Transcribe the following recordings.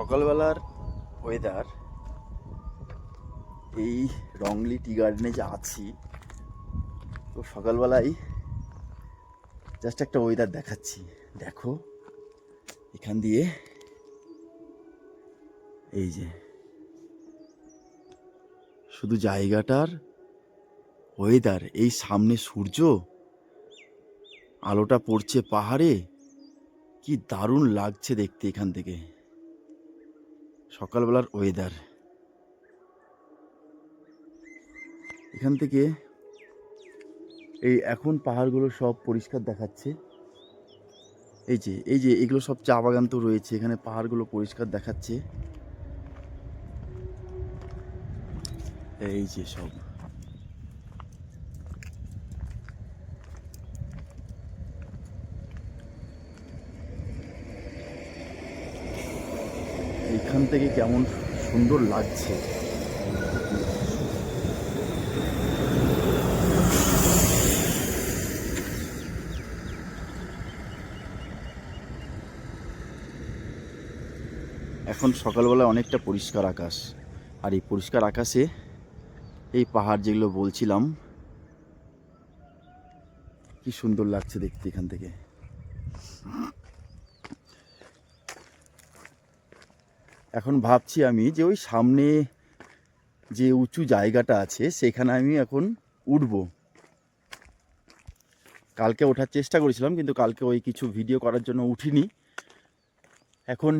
সকালবেলার ওয়েদার এই রংলি টি গার্ডেনে যে আছি, তো সকালবেলায় জাস্ট একটা ওয়েদার দেখাচ্ছি। দেখো এখান দিয়ে এই যে শুধু জায়গাটার ওয়েদার, এই সামনে সূর্য, আলোটা পড়ছে পাহাড়ে, কি দারুণ লাগছে দেখতে। এখান থেকে সকালবেলার ওয়েদার, এখান থেকে এই এখন পাহাড়গুলো সব পরিষ্কার দেখাচ্ছে। এই যে এগুলো সব চা বাগান তো রয়েছে এখানে, পাহাড়গুলো পরিষ্কার দেখাচ্ছে। এই যে সব এখান থেকে কেমন সুন্দর লাগছে। এখন সকালবেলা অনেকটা পরিষ্কার আকাশ, আর এই পরিষ্কার আকাশে এই পাহাড় যেগুলো বলছিলাম কি সুন্দর লাগছে দেখতে। এখান থেকে এখন ভাবছি আমি যে ওই সামনে যে উঁচু জায়গাটা আছে সেখানে আমি এখন উঠব। কালকে ওঠার চেষ্টা করেছিলাম কিন্তু কালকে ওই কিছু ভিডিও করার জন্য উঠিনি। এখন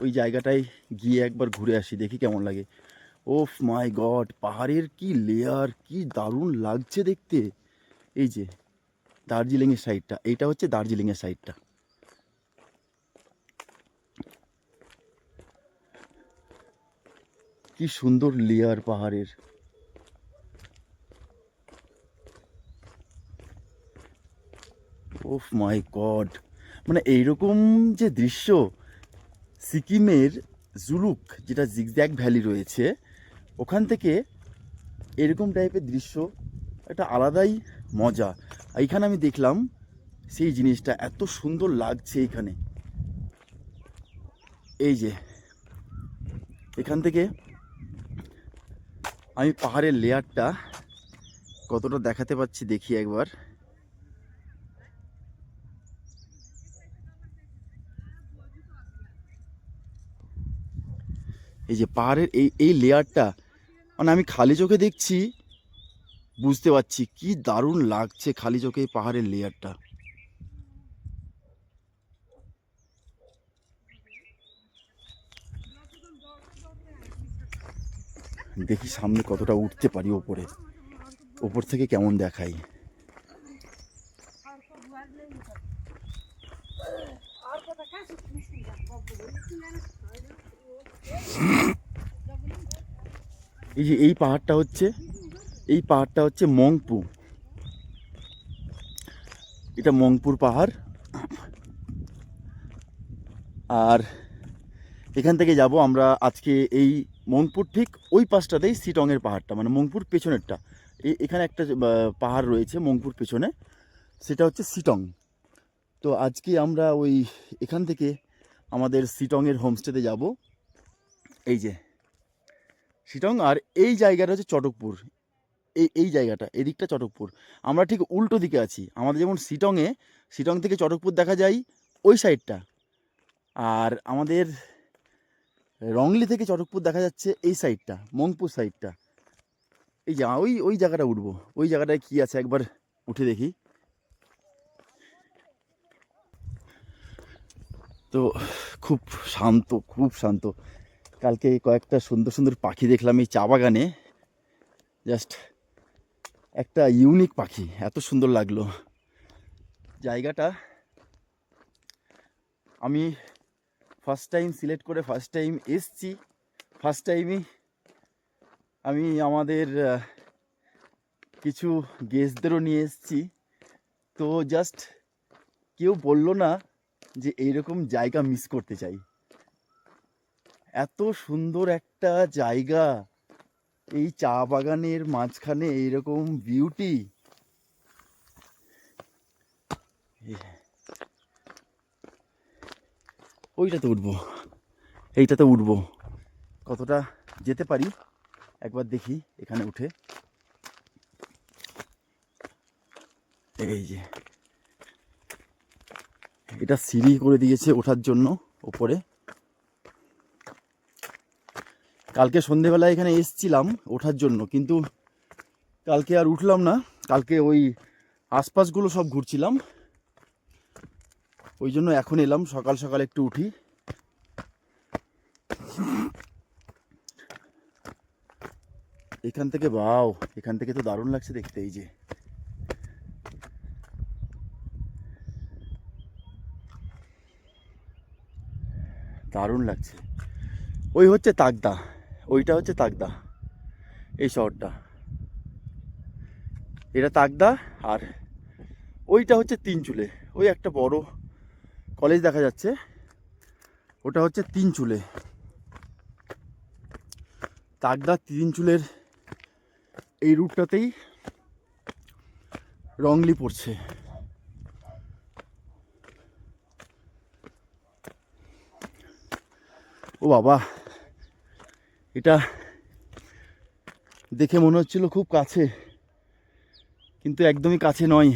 ওই জায়গাটায় গিয়ে একবার ঘুরে আসি, দেখি কেমন লাগে। ওফ মাই গড, পাহাড়ের কি লেয়ার, কি দারুণ লাগছে দেখতে। এই যে দার্জিলিংয়ের সাইডটা, এইটা হচ্ছে দার্জিলিংয়ের সাইডটা। কি সুন্দর লেয়ার পাহাড়ের। ওফ মাই গড, মানে এইরকম যে দৃশ্য সিকিমের জুলুক, যেটা জিগজ্যাগ ভ্যালি রয়েছে, ওখান থেকে এরকম টাইপের দৃশ্য একটা আলাদাই মজা। এইখানে আমি দেখলাম সেই জিনিসটা এত সুন্দর লাগছে এইখানে। এই যে এখান থেকে আমি পাহাড়ের লেয়ারটা কতটা দেখাতে পাচ্ছি দেখি একবার। এই যে পাহাড়ের এই লেয়ারটা, মানে আমি খালি চোখে দেখছি, বুঝতে পারছি কি দারুণ লাগছে খালি চোখে এই পাহাড়ের লেয়ারটা। দেখি সামনে কতটা উঠতে পারি ওপরে, ওপর থেকে কেমন দেখাই। এই যে এই পাহাড়টা হচ্ছে মংপু, এটা মংপুর পাহাড়। আর এখান থেকে যাব আমরা আজকে এই মংপুর ঠিক ওই পাশটাতেই সিটংয়ের পাহাড়টা, মানে মংপুর পেছনেরটা। এখানে একটা পাহাড় রয়েছে মংপুর পেছনে, সেটা হচ্ছে সিটং। তো আজকে আমরা ওই এখান থেকে আমাদের সিটংয়ের হোমস্টেতে যাব। এই যে সিটং, আর এই জায়গাটা হচ্ছে চটকপুর। এই জায়গাটা, এদিকটা চটকপুর। আমরা ঠিক উল্টো দিকে আছি। আমাদের যেমন সিটং থেকে চটকপুর দেখা যায় ওই সাইডটা, আর আমাদের রংলি থেকে চটকপুর দেখা যাচ্ছে এই সাইডটা, মংপুর সাইডটা। এই যে ওই জায়গাটা উঠবো, ওই জায়গাটায় কি আছে একবার উঠে দেখি। তো খুব শান্ত, খুব শান্ত। কালকে কয়েকটা সুন্দর সুন্দর পাখি দেখলাম এই চা বাগানে, জাস্ট একটা ইউনিক পাখি, এত সুন্দর লাগলো জায়গাটা। আমি ফার্স্ট টাইম সিলেক্ট করে ফার্স্ট টাইম এসছি, ফার্স্ট টাইমই আমি আমাদের কিছু গেস্টদেরও নিয়ে এসছি। তো জাস্ট কেউ বললো না যে এইরকম জায়গা মিস করতে চাই। এত সুন্দর একটা জায়গা, এই চা বাগানের মাঝখানে এইরকম বিউটি। ওইটাতে উঠবো, এইটাতে উঠবো, কতটা যেতে পারি একবার দেখি এখানে উঠে। এই যে এটা সিঁড়ি করে দিয়েছে ওঠার জন্য ওপরে। কালকে সন্ধেবেলায় এখানে এসছিলাম ওঠার জন্য, কিন্তু কালকে আর উঠলাম না। কালকে ওই আশপাশগুলো সব ঘুরছিলাম, ওই জন্য এখন এলাম সকাল সকাল একটু উঠি। এখান থেকে বাও, এখান থেকে তো দারুণ লাগছে দেখতে। এই যে দারুণ লাগছে। ওই হচ্ছে তাকদা, ওইটা হচ্ছে তাকদা, এই শহরটা। এটা তাকদা, আর ওইটা হচ্ছে তিনচুলে। ওই একটা বড় কলেজ দেখা যাচ্ছে, ওটা হচ্ছে তিনচুলে। তাকদা তিনচুলের এই রুটটাতেই রংলি পড়ছে। ও বাবা, এটা দেখে মনে হচ্ছিল খুব কাছে, কিন্তু একদমই কাছে নয়,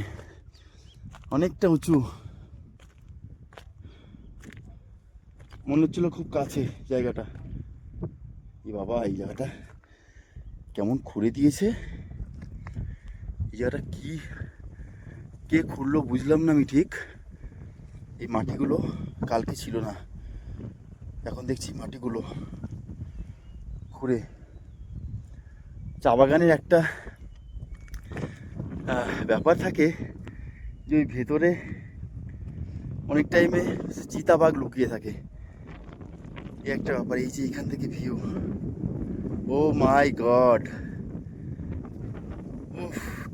অনেকটা উঁচু। মনে হচ্ছিল খুব কাছে জায়গাটা। এই বাবা, এই জায়গাটা কেমন খুঁড়ে দিয়েছে। এই জায়গাটা কি কে খুঁড়লো বুঝলাম না আমি ঠিক। এই মাটিগুলো কালকে ছিল না, এখন দেখছি মাটিগুলো খুঁড়ে। চা বাগানের একটা ব্যাপার থাকে যে ওই ভেতরে অনেক টাইমে চিতাবাঘ লুকিয়ে থাকে, এই একটা ব্যাপার। এই যে এখান থেকে ভিউ, ও মাই গড,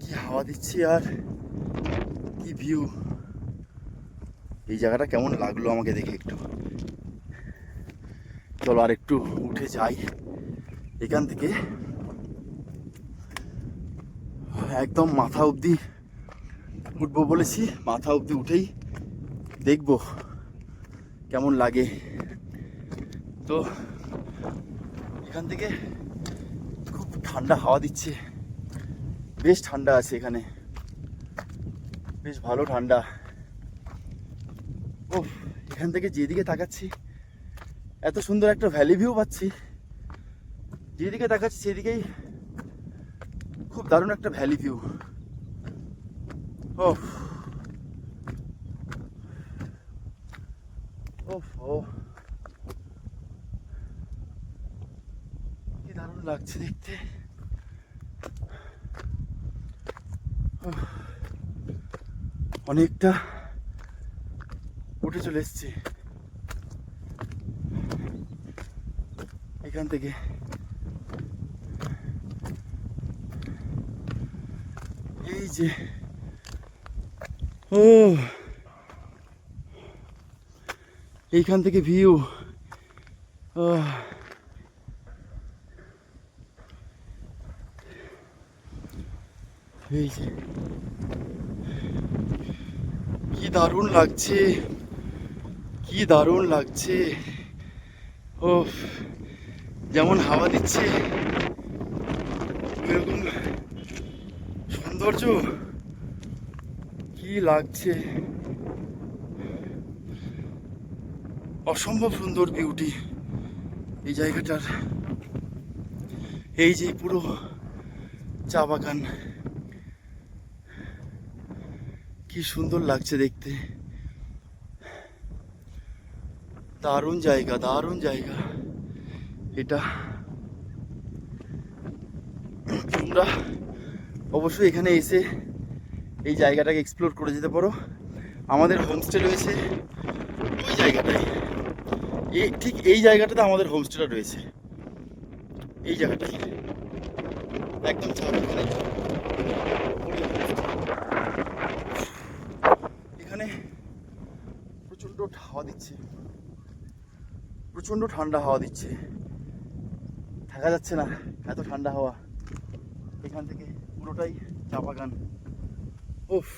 কি হাওয়া দিচ্ছে আর কি ভিউ। এই জায়গাটা কেমন লাগলো আমাকে দেখে একটু। চলো আর একটু উঠে যাই এখান থেকে, একদম মাথা অবধি উঠবো বলেছি। মাথা অবধি উঠেই দেখবো কেমন লাগে। তো এখান থেকে খুব ঠান্ডা হাওয়া দিচ্ছে, বেশ ঠান্ডা আছে এখানে, বেশ ভালো ঠান্ডা। ও, এখান থেকে যেদিকে তাকাচ্ছি এত সুন্দর একটা ভ্যালি ভিউ পাচ্ছি, যেদিকে তাকাচ্ছি সেদিকেই খুব দারুণ একটা ভ্যালি ভিউ। ও ও, কি দারুণ লাগছে দেখতে। অনেকটা উঠে চলে এসছি এখান থেকে। এই যে ও, এইখান থেকে ভিউ। এই যে কি দারুণ লাগছে, কি দারুণ লাগছে। ও, যেমন হাওয়া দিচ্ছে এরকম সৌন্দর্য, কি লাগছে, অসম্ভব সুন্দর বিউটি এই জায়গাটার। এই যে পুরো চা বাগান, কি সুন্দর লাগছে দেখতে। দারুণ জায়গা, দারুণ জায়গা এটা। তোমরা অবশ্যই এখানে এসে এই জায়গাটাকে এক্সপ্লোর করে যেতে পারো। আমাদের হোমস্টে রয়েছে ওই জায়গাটায়, ঠিক এই জায়গাটাতে আমাদের হোমস্টেটা রয়েছে, এই জায়গাটায় একদম চা বাগানে। এখানে প্রচণ্ড হাওয়া দিচ্ছে, প্রচণ্ড ঠান্ডা হাওয়া দিচ্ছে, থাকা যাচ্ছে না এত ঠান্ডা হাওয়া। এখান থেকে পুরোটাই চা বাগান। উফ।